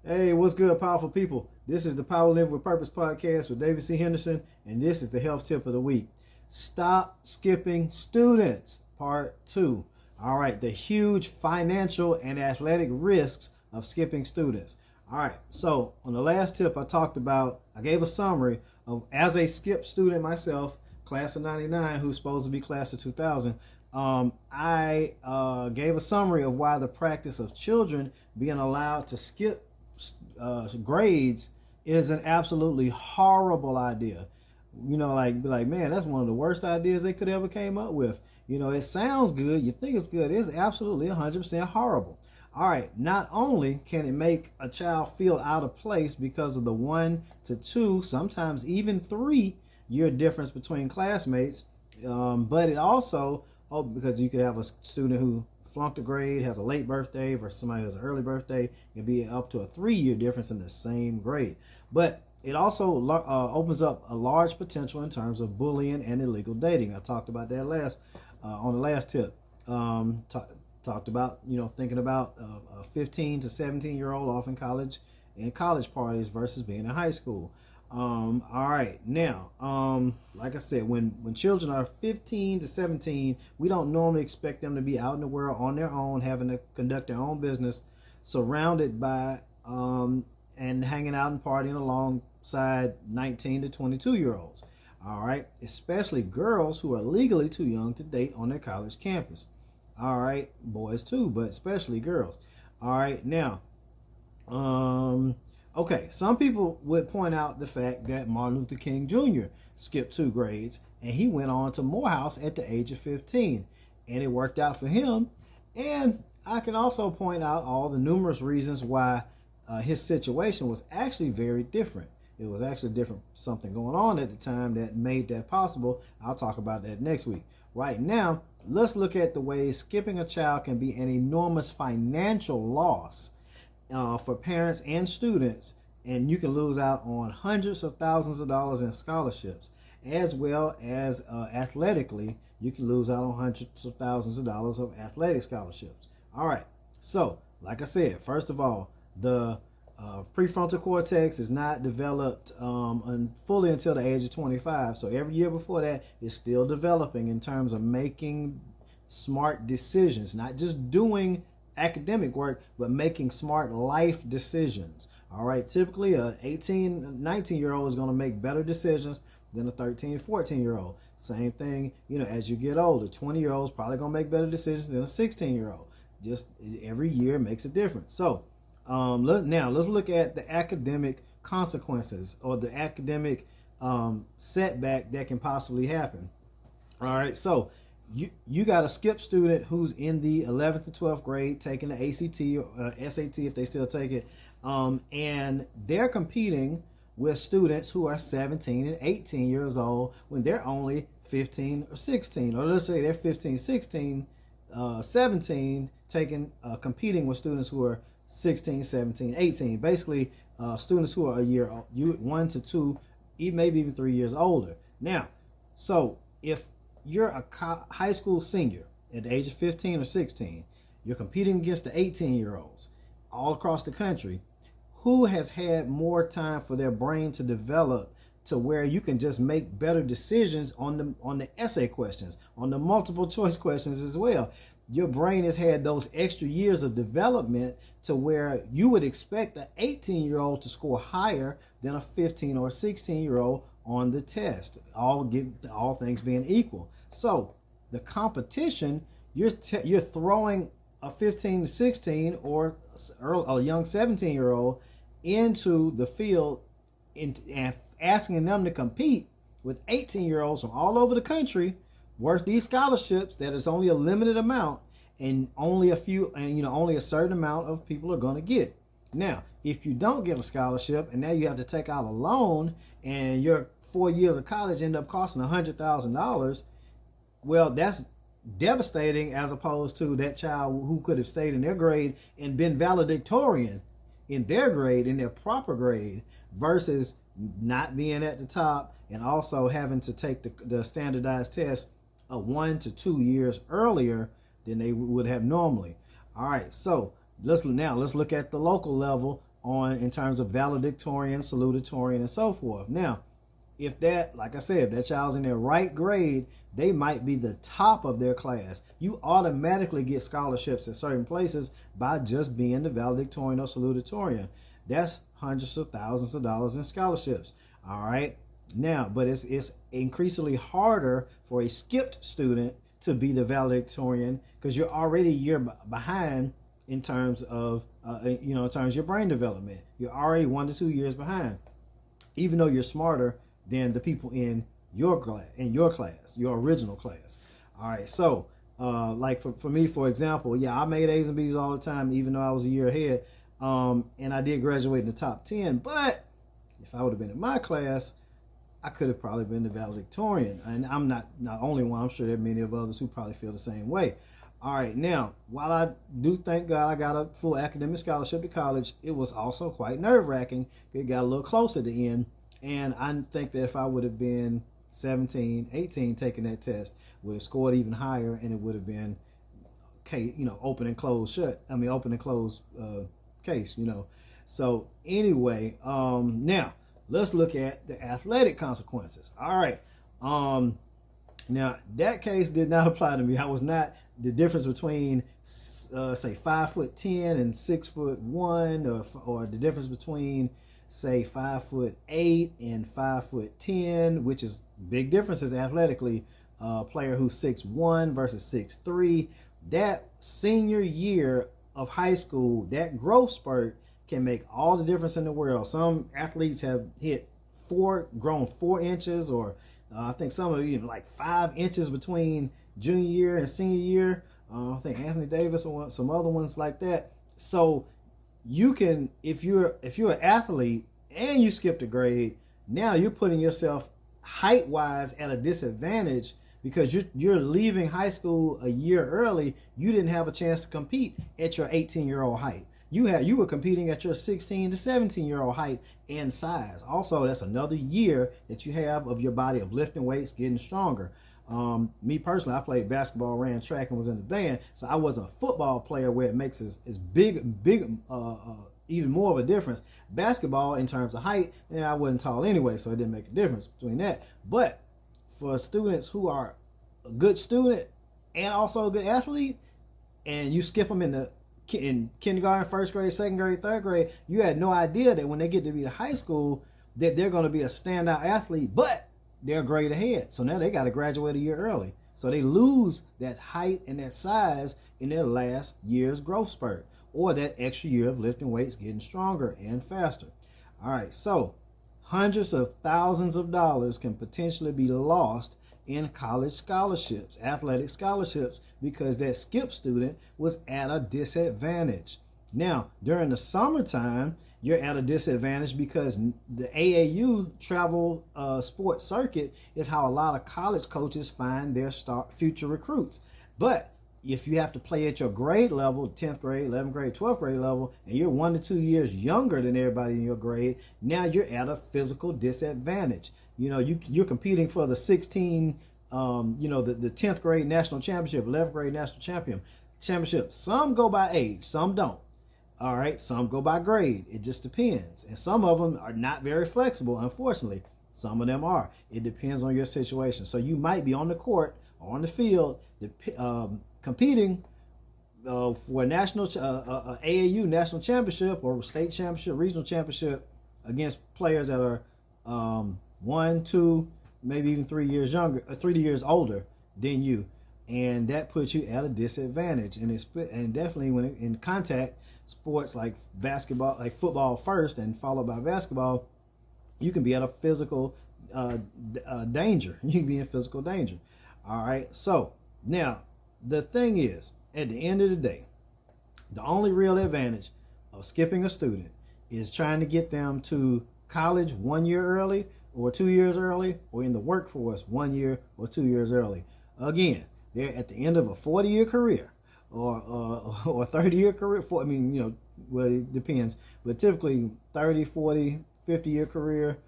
Hey, what's good, powerful people? This is the Power Live with Purpose podcast with David C. Henderson, and this is the health tip of the week. Stop skipping students, part 2. All right, the huge financial and athletic risks of skipping students. All right, so on the last tip, I gave a summary of, as a skipped student myself, class of 99, who's supposed to be class of 2000. I gave a summary of why the practice of children being allowed to skip grades is an absolutely horrible idea. Be like, man, that's one of the worst ideas they could ever came up with. It sounds good, you think it's good, it's absolutely 100% horrible. All right, not only can it make a child feel out of place because of the 1 to 2, sometimes even 3 year difference between classmates, but it also, because you could have a student who flunked a grade, has a late birthday, versus somebody who has an early birthday, can be up to a 3 year difference in the same grade. But it also opens up a large potential in terms of bullying and illegal dating. I talked about that on the last tip. Talked about, thinking about a 15 to 17-year-old off in college parties versus being in high school. All right, now, like I said, when children are 15 to 17, we don't normally expect them to be out in the world on their own, having to conduct their own business, surrounded by and hanging out and partying alongside 19 to 22-year-olds. All right, especially girls who are legally too young to date on their college campus. All right, boys too, but especially girls. All right, now, okay, some people would point out the fact that Martin Luther King Jr. skipped 2 grades and he went on to Morehouse at the age of 15, and it worked out for him. And I can also point out all the numerous reasons why his situation was actually very different. It was actually different, something going on at the time that made that possible. I'll talk about that next week. Right now, let's look at the ways skipping a child can be an enormous financial loss for parents and students, and you can lose out on hundreds of thousands of dollars in scholarships, as well as athletically, you can lose out on hundreds of thousands of dollars of athletic scholarships. All right, so like I said, first of all, the prefrontal cortex is not developed fully until the age of 25. So every year before that is still developing in terms of making smart decisions, not just doing academic work, but making smart life decisions. All right, typically a 18, 19-year-old is going to make better decisions than a 13, 14-year-old. Same thing, as you get older, 20-year-olds probably going to make better decisions than a 16-year-old. Just every year makes a difference. So now let's look at the academic consequences or the academic setback that can possibly happen. All right, so you got a skip student who's in the 11th to 12th grade taking the ACT or SAT if they still take it, and they're competing with students who are 17 and 18 years old when they're only 15 or 16, or let's say they're 15, 16, 17, competing with students who are 16, 17, 18, basically students who are a year 1 to 2, maybe even 3 years older. Now, so if you're a high school senior at the age of 15 or 16, you're competing against the 18-year-olds all across the country, who has had more time for their brain to develop to where you can just make better decisions on the essay questions, on the multiple choice questions as well. Your brain has had those extra years of development to where you would expect an 18-year-old to score higher than a 15 or 16-year-old on the test, all things being equal. So the competition, you're throwing a 15 to 16 or a young 17-year-old into the field and asking them to compete with 18-year-olds from all over the country worth these scholarships that is only a limited amount, and only a certain amount of people are going to get. Now, if you don't get a scholarship and now you have to take out a loan and your 4 years of college end up costing $100,000, well, that's devastating, as opposed to that child who could have stayed in their grade and been valedictorian in their grade, in their proper grade, versus not being at the top and also having to take the standardized test 1 to 2 years earlier than they would have normally. All right, so let's look at the local level in terms of valedictorian, salutatorian, and so forth. Now, if that, like I said, if that child's in their right grade, they might be the top of their class. You automatically get scholarships at certain places by just being the valedictorian or salutatorian. That's hundreds of thousands of dollars in scholarships. All right. Now, but it's increasingly harder for a skipped student to be the valedictorian because you're already a year behind in terms of in terms of your brain development. You're already 1 to 2 years behind, even though you're smarter than the people in your class, your original class. All right, so like for me, for example, yeah, I made A's and B's all the time, even though I was a year ahead, and I did graduate in the top 10. But if I would have been in my class, I could have probably been the valedictorian. And I'm not only one. I'm sure there are many of others who probably feel the same way. All right, now, while I do thank God I got a full academic scholarship to college, it was also quite nerve-wracking. It got a little close at the end. And I think that if I would have been 17, 18 taking that test, would have scored even higher, and it would have been, open and close case, So anyway, now let's look at the athletic consequences. All right. Now that case did not apply to me. I was not the difference between say 5'10" and 6'1", or the difference between say 5'8" and 5'10", which is big differences athletically. Player who's 6'1" versus 6'3". That senior year of high school, that growth spurt can make all the difference in the world. Some athletes have grown 4 inches, or I think some of even like 5 inches between junior year and senior year. I think Anthony Davis or some other ones like that. So you can, if you're an athlete and you skipped a grade, now you're putting yourself height wise at a disadvantage because you're leaving high school a year early. You didn't have a chance to compete at your 18-year-old height. You were competing at your 16 to 17-year-old height and size. Also, that's another year that you have of your body of lifting weights, getting stronger. Me personally, I played basketball, ran track, and was in the band. So I wasn't a football player where it makes as big, even more of a difference. Basketball, in terms of height, I wasn't tall anyway, so it didn't make a difference between that. But for students who are a good student and also a good athlete, and you skip them in kindergarten, first grade, second grade, third grade, you had no idea that when they get to be to high school that they're going to be a standout athlete, but they're a grade ahead. So now they got to graduate a year early. So they lose that height and that size in their last year's growth spurt, or that extra year of lifting weights, getting stronger and faster. All right, so hundreds of thousands of dollars can potentially be lost in college scholarships, athletic scholarships, because that skip student was at a disadvantage. Now, during the summertime, you're at a disadvantage because the AAU travel sports circuit is how a lot of college coaches find their future recruits. But if you have to play at your grade level, 10th grade, 11th grade, 12th grade level, and you're 1 to 2 years younger than everybody in your grade, now you're at a physical disadvantage. You're competing for the 16, the 10th grade national championship, 11th grade national championship. Some go by age, some don't. All right, some go by grade. It just depends. And some of them are not very flexible, unfortunately. Some of them are. It depends on your situation. So you might be on the court or on the field competing for a national AAU national championship or state championship, regional championship against players that are 1, 2, maybe even 3 years younger, 3 years older than you, and that puts you at a disadvantage. And definitely when in contact sports like basketball, like football first and followed by basketball, you can be at a physical danger. You can be in physical danger. All right. So now the thing is, at the end of the day, the only real advantage of skipping a student is trying to get them to college 1 year early or 2 years early, or in the workforce 1 year or 2 years early. Again, they're at the end of a 40-year career or a 30-year career. Well, it depends, but typically 30, 40, 50-year career.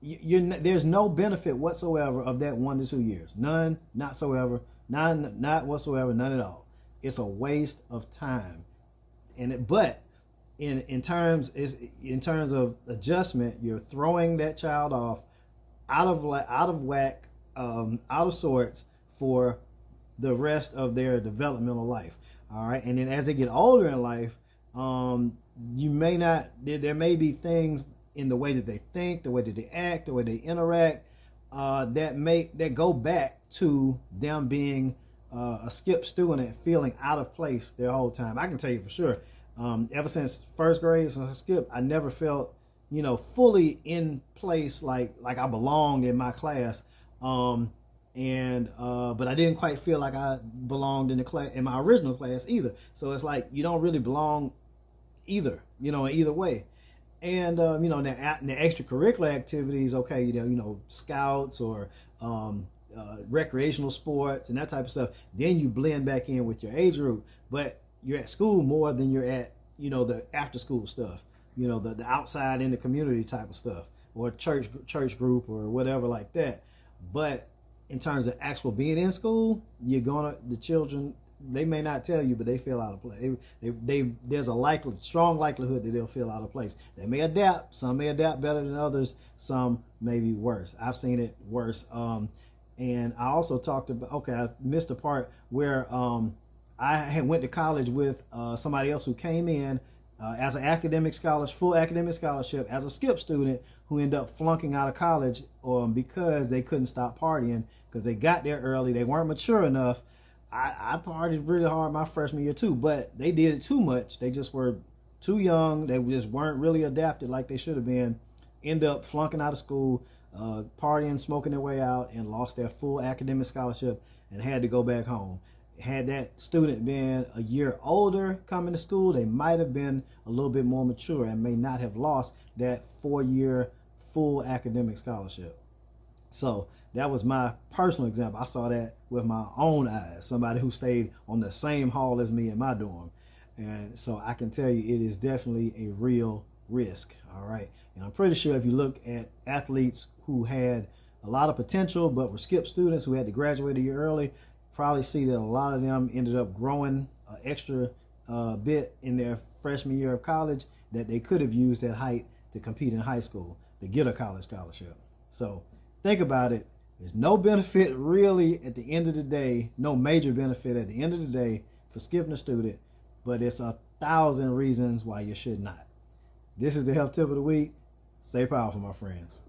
There's no benefit whatsoever of that 1 to 2 years. None, not whatsoever, none at all. It's a waste of time. But in terms of adjustment, you're throwing that child off out of whack, out of sorts for the rest of their developmental life. All right, and then as they get older in life, you may not. There may be things in the way that they think, the way that they act, the way they interact, that go back to them being a skip student and feeling out of place their whole time. I can tell you for sure. Ever since first grade, since I skipped, I never felt, fully in place, like I belonged in my class. But I didn't quite feel like I belonged in the class, in my original class either. So it's like you don't really belong either, in either way. And in the extracurricular activities, okay, scouts or recreational sports and that type of stuff, then you blend back in with your age group. But you're at school more than you're at, the after school stuff, the outside in the community type of stuff, or church group or whatever like that. But in terms of actual being in school, the children, they may not tell you, but they feel out of place. There's a strong likelihood that they'll feel out of place. They may adapt. Some may adapt better than others. Some may be worse. I've seen it worse. And I also talked about, I missed a part where I had went to college with somebody else who came in as an full academic scholarship as a skip student, who ended up flunking out of college because they couldn't stop partying because they got there early. They weren't mature enough. I partied really hard my freshman year too, but they did it too much. They just were too young. They just weren't really adapted like they should have been. End up flunking out of school, partying, smoking their way out, and lost their full academic scholarship and had to go back home. Had that student been a year older coming to school, they might have been a little bit more mature and may not have lost that 4-year full academic scholarship. So that was my personal example. I saw that with my own eyes, somebody who stayed on the same hall as me in my dorm. And so I can tell you it is definitely a real risk. All right. And I'm pretty sure if you look at athletes who had a lot of potential but were skip students who had to graduate a year early, probably see that a lot of them ended up growing an extra bit in their freshman year of college that they could have used at height to compete in high school to get a college scholarship. So think about it. There's no benefit really at the end of the day, no major benefit at the end of the day for skipping a student, but it's 1,000 reasons why you should not. This is the Health Tip of the Week. Stay powerful, my friends.